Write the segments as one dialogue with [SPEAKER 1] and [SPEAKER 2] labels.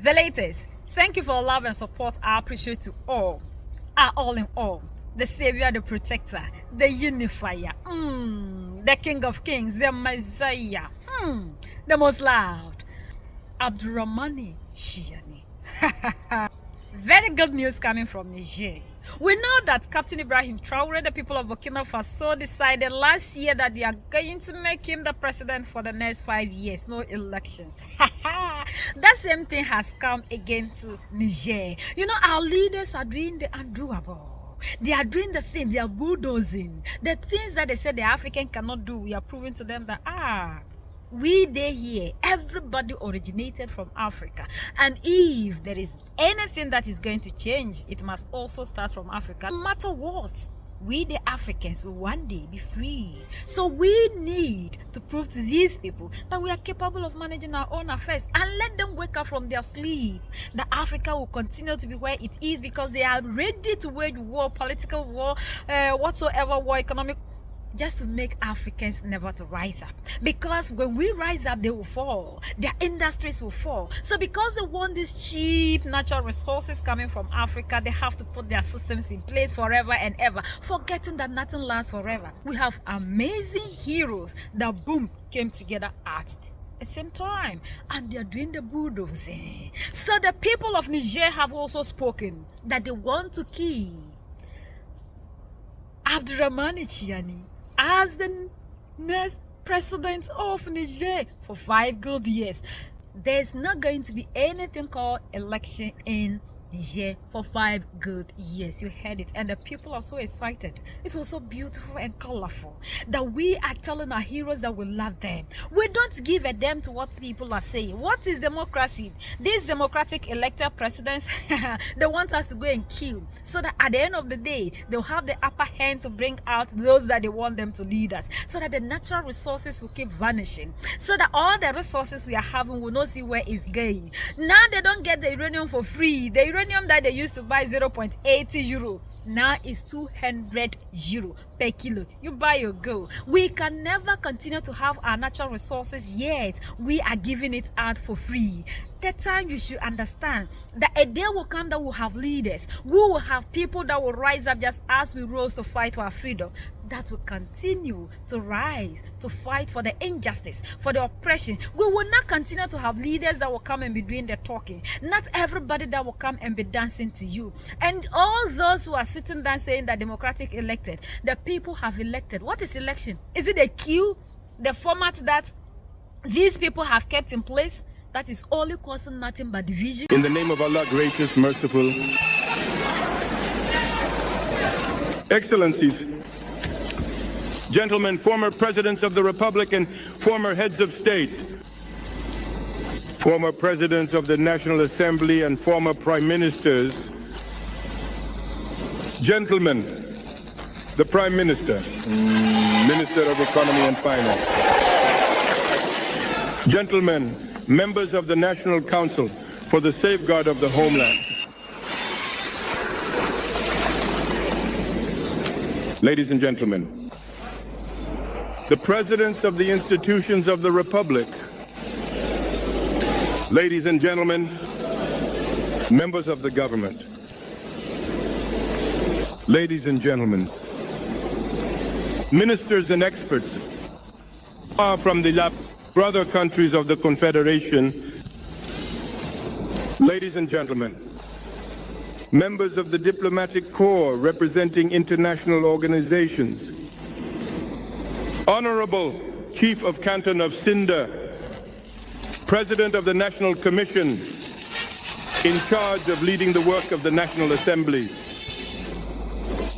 [SPEAKER 1] The latest. Thank you for love and support. I appreciate you all. All in all. The Savior, the Protector, the Unifier, the King of Kings, the Messiah, the most loved, Abdurrahmani Tchiani. Very good news coming from Niger. We know that Captain Ibrahim Traore, the people of Burkina Faso, decided last year that they are going to make him the president for the next 5 years. No elections. That same thing has come again to Niger. You know, our leaders are doing the undoable. They are doing the things, they are bulldozing. The things that they said the African cannot do, we are proving to them that, we there here, everybody originated from Africa. And if there is anything that is going to change, it must also start from Africa. No matter what, we the Africans will one day be free. So we need to prove to these people that we are capable of managing our own affairs and let them wake up from their sleep. That Africa will continue to be where it is because they are ready to wage war, political war, whatsoever war, economic, just to make Africans never to rise up. Because when we rise up, they will fall. Their industries will fall. So because they want these cheap natural resources coming from Africa, they have to put their systems in place forever and ever, forgetting that nothing lasts forever. We have amazing heroes that boom came together at the same time, and they are doing the bulldozing. So the people of Niger have also spoken that they want to kill Abdurrahmani Tchiani as the next president of Niger for 5 good years. There's not going to be anything called election in Niger for 5 good years. You heard it, and the people are so excited. It was so beautiful and colorful that we are telling our heroes that we love them. We don't give a damn to what people are saying. What is democracy? These democratic elected presidents, they want us to go and kill, so that at the end of the day, they'll have the upper hand to bring out those that they want them to lead us, so that the natural resources will keep vanishing, so that all the resources we are having will not see where it's going. Now they don't get the uranium for free. The uranium that they used to buy 0.80 euro now is 200 euro per kilo. You buy your go. We can never continue to have our natural resources, yet we are giving it out for free. The time you should understand that a day will come that we'll have leaders. We will have people that will rise up just as we rose to fight for our freedom, that will continue to rise to fight for the injustice, for the oppression. We will not continue to have leaders that will come and be doing the talking. Not everybody that will come and be dancing to you. And all those who are sitting down saying that democratic elected, the people have elected. What is election? Is it a queue? The format that these people have kept in place that is only causing nothing but division?
[SPEAKER 2] In the name of Allah, gracious, merciful, Excellencies, gentlemen, former presidents of the Republic and former heads of state, former presidents of the National Assembly and former prime ministers, gentlemen, the Prime Minister, Minister of Economy and Finance, gentlemen, members of the National Council for the Safeguard of the Homeland, ladies and gentlemen, the presidents of the institutions of the Republic, ladies and gentlemen, members of the government, ladies and gentlemen, ministers and experts are from the brother countries of the Confederation, ladies and gentlemen, members of the diplomatic corps representing international organizations, Honorable Chief of Canton of Sinda, President of the National Commission, in charge of leading the work of the National Assemblies,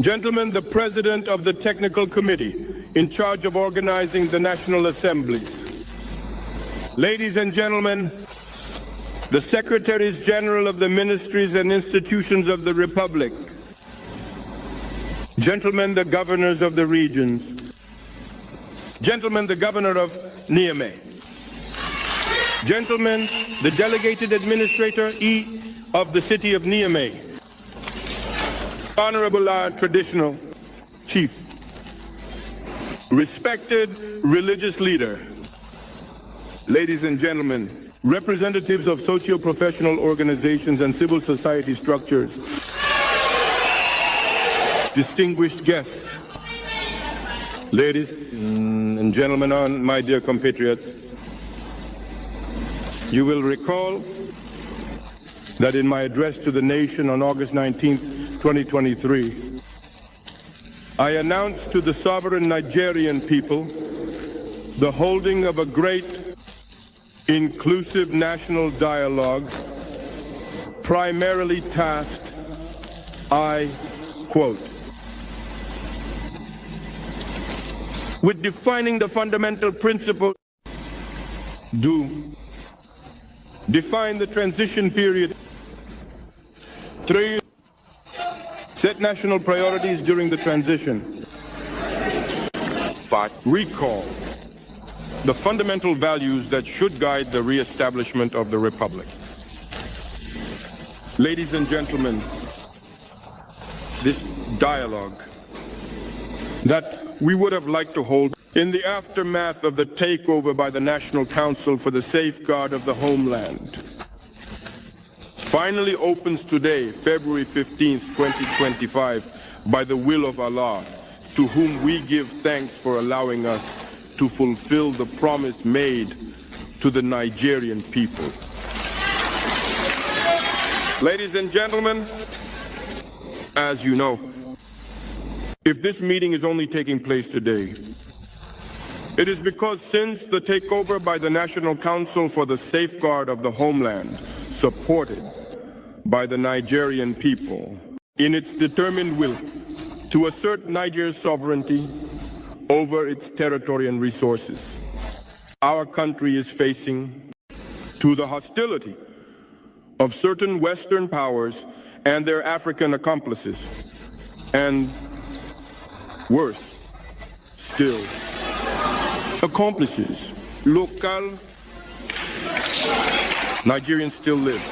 [SPEAKER 2] gentlemen, the President of the Technical Committee, in charge of organizing the National Assemblies, ladies and gentlemen, the Secretaries General of the Ministries and Institutions of the Republic, gentlemen, the governors of the regions, gentlemen, the governor of Niamey, gentlemen, the delegated administrator of the city of Niamey, honorable traditional chief, respected religious leader, ladies and gentlemen, representatives of socio-professional organizations and civil society structures, distinguished guests, ladies and gentlemen, and my dear compatriots, you will recall that in my address to the nation on August 19th, 2023, I announced to the sovereign Nigerian people the holding of a great inclusive national dialogue, primarily tasked, I quote, with defining the fundamental principle, define the transition period, 3, set national priorities during the transition, 5, recall the fundamental values that should guide the reestablishment of the Republic. Ladies and gentlemen, this dialogue that we would have liked to hold in the aftermath of the takeover by the National Council for the Safeguard of the Homeland finally opens today, February 15th, 2025, by the will of Allah, to whom we give thanks for allowing us to fulfill the promise made to the Nigerian people. Ladies and gentlemen, as you know, if this meeting is only taking place today, it is because since the takeover by the National Council for the Safeguard of the Homeland, supported by the Nigerian people, in its determined will to assert Niger's sovereignty over its territory and resources, our country is facing to the hostility of certain Western powers and their African accomplices, and worse still, accomplices, local Nigerians still live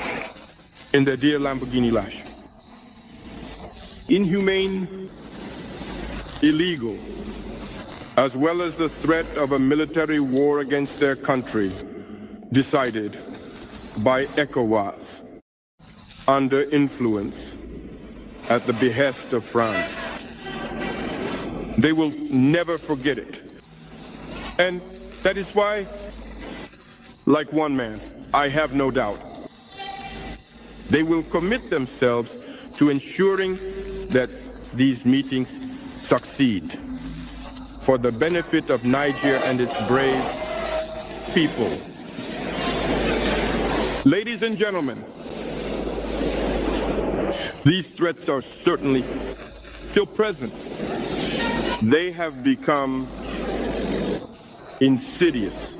[SPEAKER 2] in their dear Lamborghini Lash. Inhumane, illegal, as well as the threat of a military war against their country, decided by Ecowas, under influence, at the behest of France. They will never forget it. And that is why, like one man, I have no doubt, they will commit themselves to ensuring that these meetings succeed for the benefit of Niger and its brave people. Ladies and gentlemen, these threats are certainly still present. They have become insidious,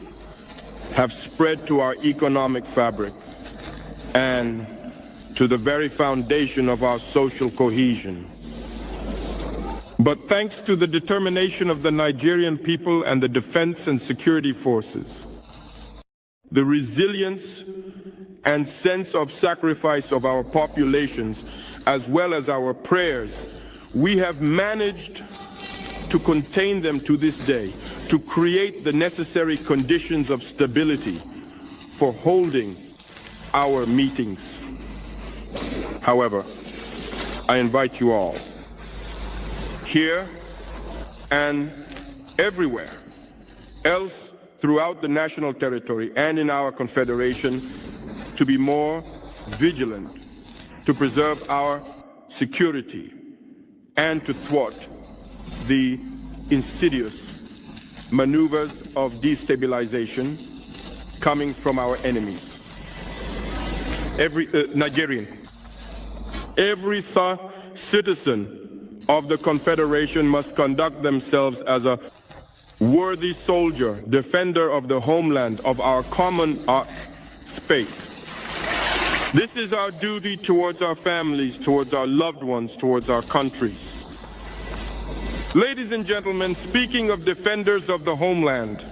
[SPEAKER 2] have spread to our economic fabric and to the very foundation of our social cohesion. But thanks to the determination of the Nigerian people and the defense and security forces, the resilience and sense of sacrifice of our populations, as well as our prayers, we have managed to contain them to this day, to create the necessary conditions of stability for holding our meetings. However, I invite you all, here and everywhere else throughout the national territory and in our confederation, to be more vigilant, to preserve our security, and to thwart the insidious maneuvers of destabilization coming from our enemies. Every Nigerian, every citizen of the Confederation must conduct themselves as a worthy soldier, defender of the homeland, of our common space. This is our duty towards our families, towards our loved ones, towards our countries. Ladies and gentlemen, speaking of defenders of the homeland,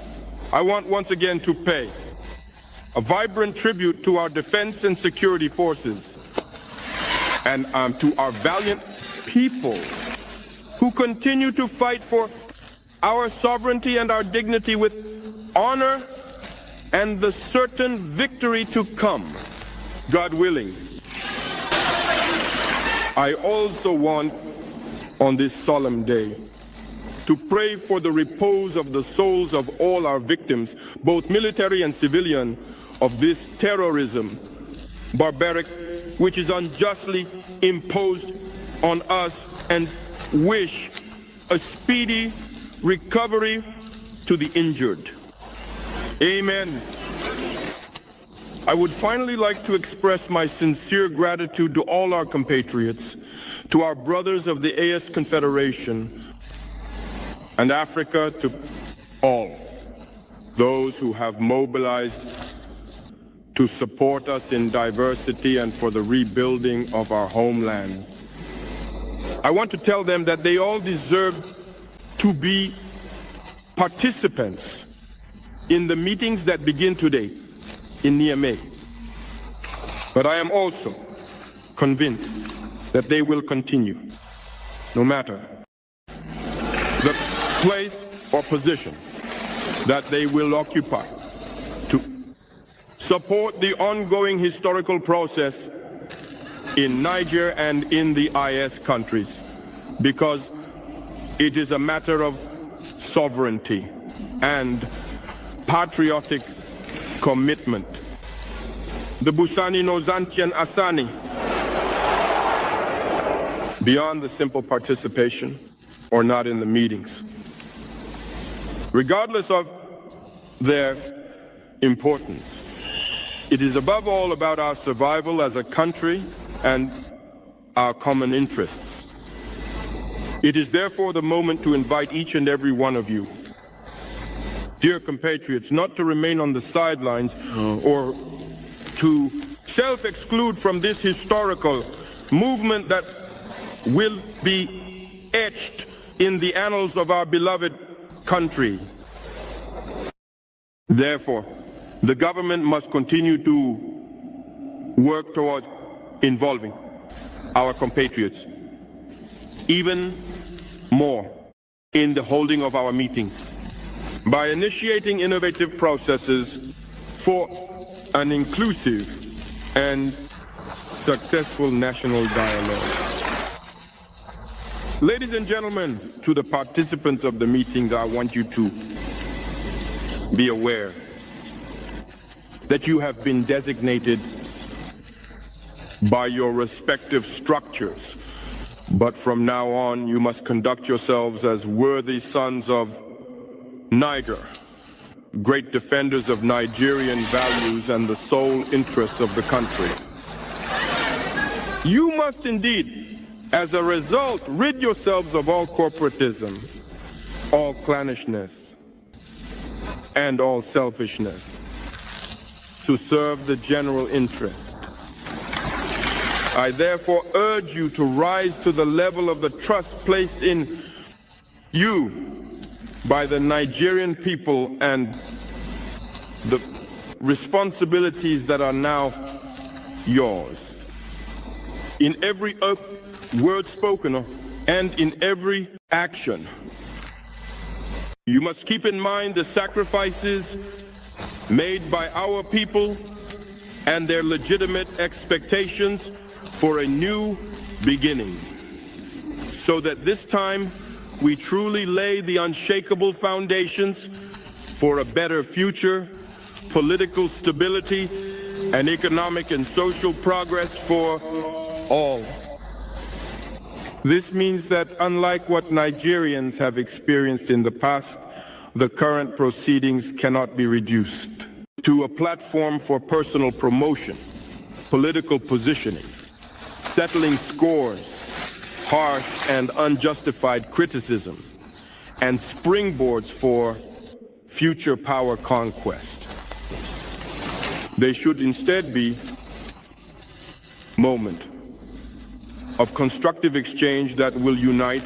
[SPEAKER 2] I want once again to pay a vibrant tribute to our defense and security forces and to our valiant people who continue to fight for our sovereignty and our dignity with honor and the certain victory to come, God willing. I also want, on this solemn day, to pray for the repose of the souls of all our victims, both military and civilian, of this terrorism, barbaric, which is unjustly imposed on us, and wish a speedy recovery to the injured. Amen. I would finally like to express my sincere gratitude to all our compatriots, to our brothers of the AS Confederation, and Africa, to all those who have mobilized to support us in diversity and for the rebuilding of our homeland. I want to tell them that they all deserve to be participants in the meetings that begin today in Niamey. But I am also convinced that they will continue, no matter the place or position that they will occupy, to support the ongoing historical process in Niger and in the IS countries, because it is a matter of sovereignty and patriotic commitment. The Busani no Zantian Asani. Beyond the simple participation or not in the meetings. Regardless of their importance, it is above all about our survival as a country and our common interests. It is therefore the moment to invite each and every one of you, dear compatriots, not to remain on the sidelines or to self-exclude from this historical movement that will be etched in the annals of our beloved country. Therefore, the government must continue to work towards involving our compatriots even more in the holding of our meetings by initiating innovative processes for an inclusive and successful national dialogue. Ladies and gentlemen, to the participants of the meetings, I want you to be aware that you have been designated by your respective structures, but from now on you must conduct yourselves as worthy sons of Niger, great defenders of Nigerian values and the sole interests of the country. You must indeed, as a result, rid yourselves of all corporatism, all clannishness, and all selfishness to serve the general interest. I therefore urge you to rise to the level of the trust placed in you by the Nigerian people and the responsibilities that are now yours. In every word spoken and in every action, you must keep in mind the sacrifices made by our people and their legitimate expectations for a new beginning, so that this time we truly lay the unshakable foundations for a better future, political stability, and economic and social progress for all. This means that unlike what Nigerians have experienced in the past, the current proceedings cannot be reduced to a platform for personal promotion, political positioning, settling scores, harsh and unjustified criticism, and springboards for future power conquest. They should instead be a moment of constructive exchange that will unite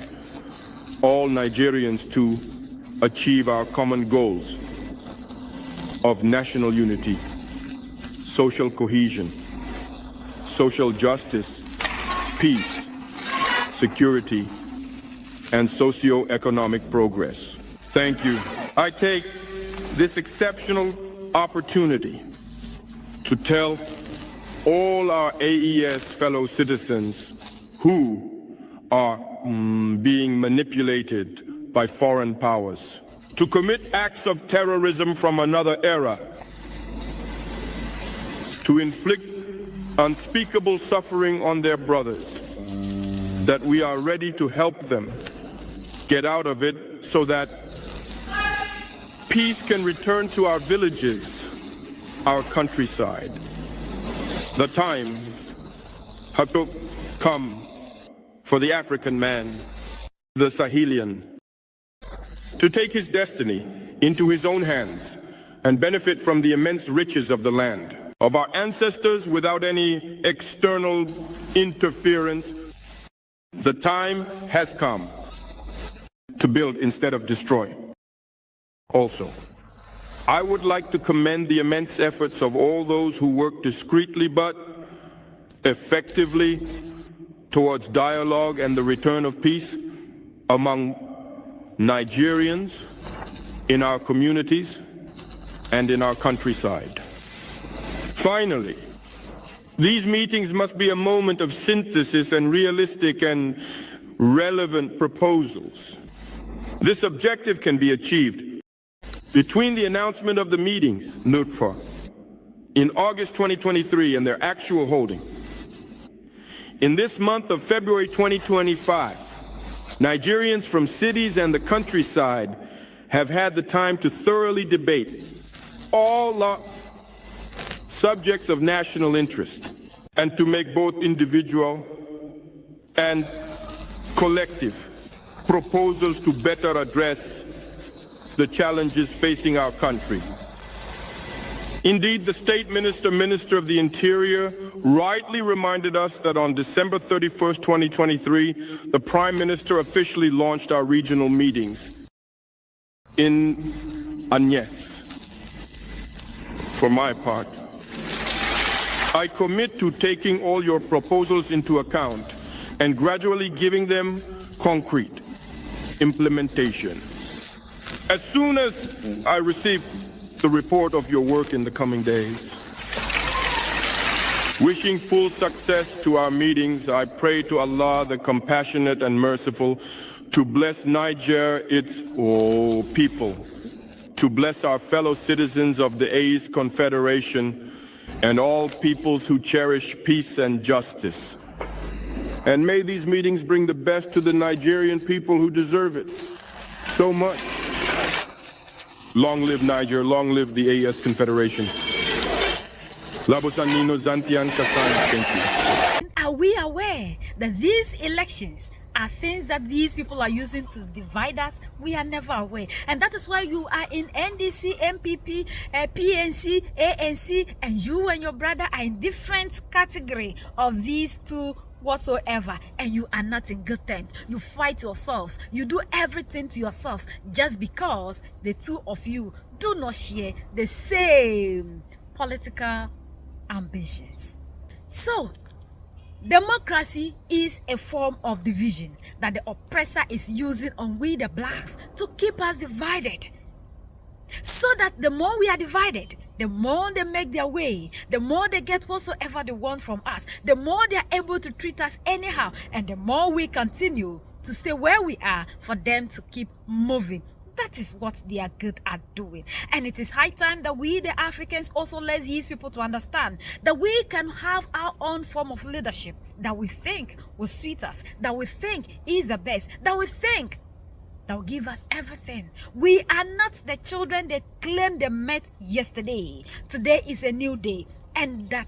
[SPEAKER 2] all Nigerians to achieve our common goals of national unity, social cohesion, social justice, peace, security, and socio-economic progress. Thank you. I take this exceptional opportunity to tell all our AES fellow citizens who are being manipulated by foreign powers to commit acts of terrorism from another era, to inflict unspeakable suffering on their brothers, that we are ready to help them get out of it so that peace can return to our villages, our countryside. The time has come for the African man, the Sahelian, to take his destiny into his own hands and benefit from the immense riches of the land, of our ancestors without any external interference. The time has come to build instead of destroy. Also, I would like to commend the immense efforts of all those who work discreetly but effectively towards dialogue and the return of peace among Nigerians, in our communities, and in our countryside. Finally, these meetings must be a moment of synthesis and realistic and relevant proposals. This objective can be achieved between the announcement of the meetings, NUTFA, in August 2023 and their actual holding. In this month of February 2025, Nigerians from cities and the countryside have had the time to thoroughly debate all subjects of national interest and to make both individual and collective proposals to better address the challenges facing our country. Indeed, the State Minister of the Interior, rightly reminded us that on December 31st, 2023, the Prime Minister officially launched our regional meetings in Agnes. For my part, I commit to taking all your proposals into account and gradually giving them concrete implementation. As soon as I receive the report of your work in the coming days. Wishing full success to our meetings, I pray to Allah, the compassionate and merciful, to bless Niger, its people, to bless our fellow citizens of the AES Confederation and all peoples who cherish peace and justice. And may these meetings bring the best to the Nigerian people who deserve it so much. Long live Niger, long live the AES Confederation. Labosanino Zantian Kassan, thank you.
[SPEAKER 1] Are we aware that these elections are things that these people are using to divide us? We are never aware. And that is why you are in NDC, MPP, PNC, ANC, and you and your brother are in different category of these two whatsoever, and you are not in good terms. You fight yourselves, you do everything to yourselves just because the two of you do not share the same political ambitions. So democracy is a form of division that the oppressor is using on we the blacks to keep us divided, so that the more we are divided, the more they make their way, the more they get whatsoever they want from us, the more they are able to treat us anyhow, and the more we continue to stay where we are for them to keep moving. That is what they are good at doing. And it is high time that we, the Africans, also let these people to understand that we can have our own form of leadership that we think will suit us, that we think is the best, that we think that will give us everything. We are not the children they claim they met yesterday. Today is a new day, and that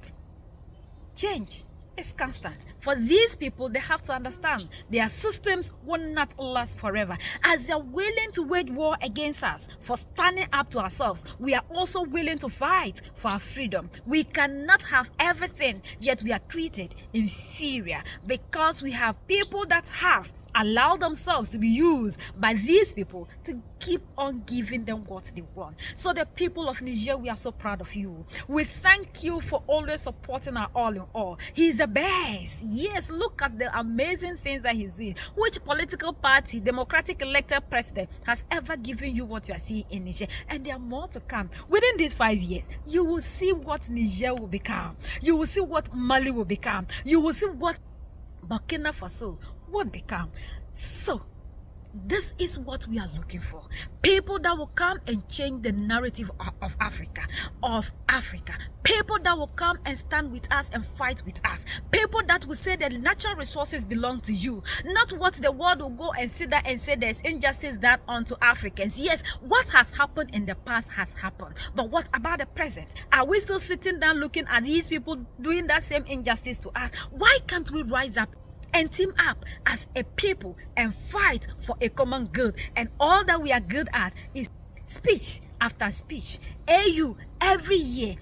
[SPEAKER 1] change is constant. For these people, they have to understand their systems will not last forever. As they are willing to wage war against us for standing up to ourselves, we are also willing to fight for our freedom. We cannot have everything, yet we are treated inferior because we have people that have allow themselves to be used by these people to keep on giving them what they want. So the people of Niger, we are so proud of you. We thank you for always supporting our all in all. He's the best. Yes, look at the amazing things that he's doing. Which political party, democratic elected president, has ever given you what you are seeing in Niger? And there are more to come. Within these 5 years, you will see what Niger will become. You will see what Mali will become. You will see what Burkina Faso would become. So this is what we are looking for. People that will come and change the narrative of Africa. People that will come and stand with us and fight with us. People that will say that natural resources belong to you. Not what the world will go and sit there and say there's injustice done onto Africans. Yes, what has happened in the past has happened. But what about the present? Are we still sitting down looking at these people doing that same injustice to us? Why can't we rise up and team up as a people and fight for a common good? And all that we are good at is speech after speech. AU every year,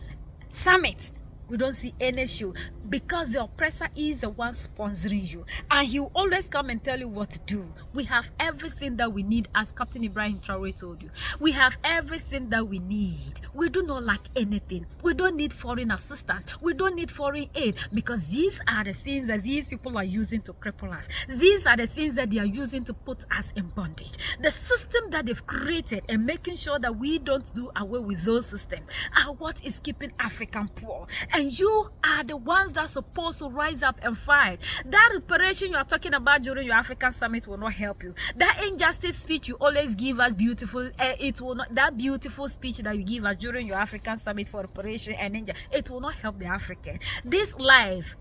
[SPEAKER 1] summit, we don't see any show because the oppressor is the one sponsoring you, and he will always come and tell you what to do. We have everything that we need, as Captain Ibrahim Traore told you. We have everything that we need. We do not lack anything. We don't need foreign assistance. We don't need foreign aid, because these are the things that these people are using to cripple us. These are the things that they are using to put us in bondage. The system that they've created and making sure that we don't do away with those systems are what is keeping African poor. And you are the ones that are supposed to rise up and fight. That reparation you are talking about during your African summit will not help you. That injustice speech you always give us beautiful, it will not. That beautiful speech that you give us during your African summit for reparation and injustice, it will not help the African. This life,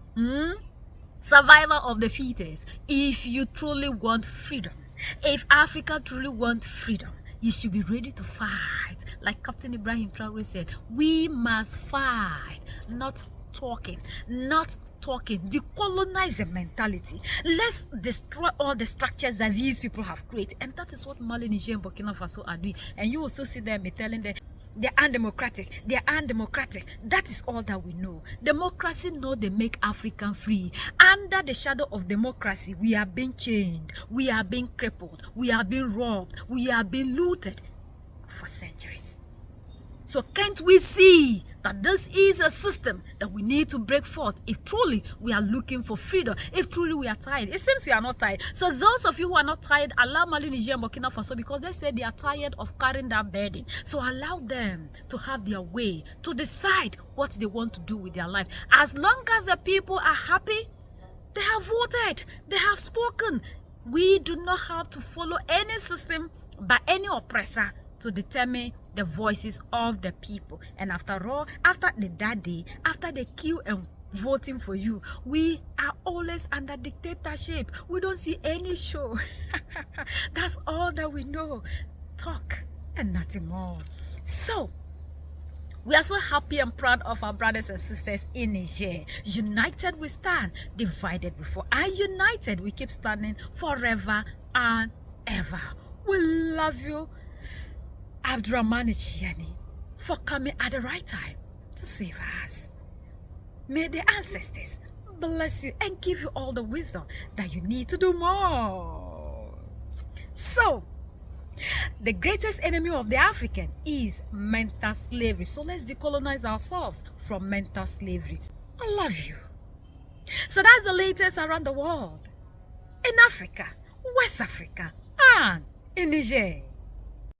[SPEAKER 1] survival of the fittest. If you truly want freedom, if Africa truly wants freedom, you should be ready to fight. Like Captain Ibrahim Traore said, we must fight, not talking, not talking. Decolonize the mentality. Let's destroy all the structures that these people have created. And that is what Mali, Niger, and Burkina Faso are doing. And you also see them telling them they're undemocratic. They're undemocratic. That is all that we know. Democracy, no, they make African free. Under the shadow of democracy, we are being chained. We are being crippled. We are being robbed. We are being looted for centuries. So can't we see that this is a system that we need to break forth if truly we are looking for freedom, if truly we are tired? It seems we are not tired. So those of you who are not tired, allow Mali, Niger, and Burkina Faso, because they say they are tired of carrying that burden. So allow them to have their way, to decide what they want to do with their life. As long as the people are happy, they have voted, they have spoken. We do not have to follow any system by any oppressor to determine the voices of the people. And after all, after that day, after the queue and voting for you, we are always under dictatorship. We don't see any show. That's all that we know. Talk and nothing more. So we are so happy and proud of our brothers and sisters in Niger. United we stand, divided we fall. And united we keep standing forever and ever. We love you, Abdurrahman Tchiani, for coming at the right time to save us. May the ancestors bless you and give you all the wisdom that you need to do more. So, the greatest enemy of the African is mental slavery. So let's decolonize ourselves from mental slavery. I love you. So that's the latest around the world. In Africa, West Africa, and in Niger.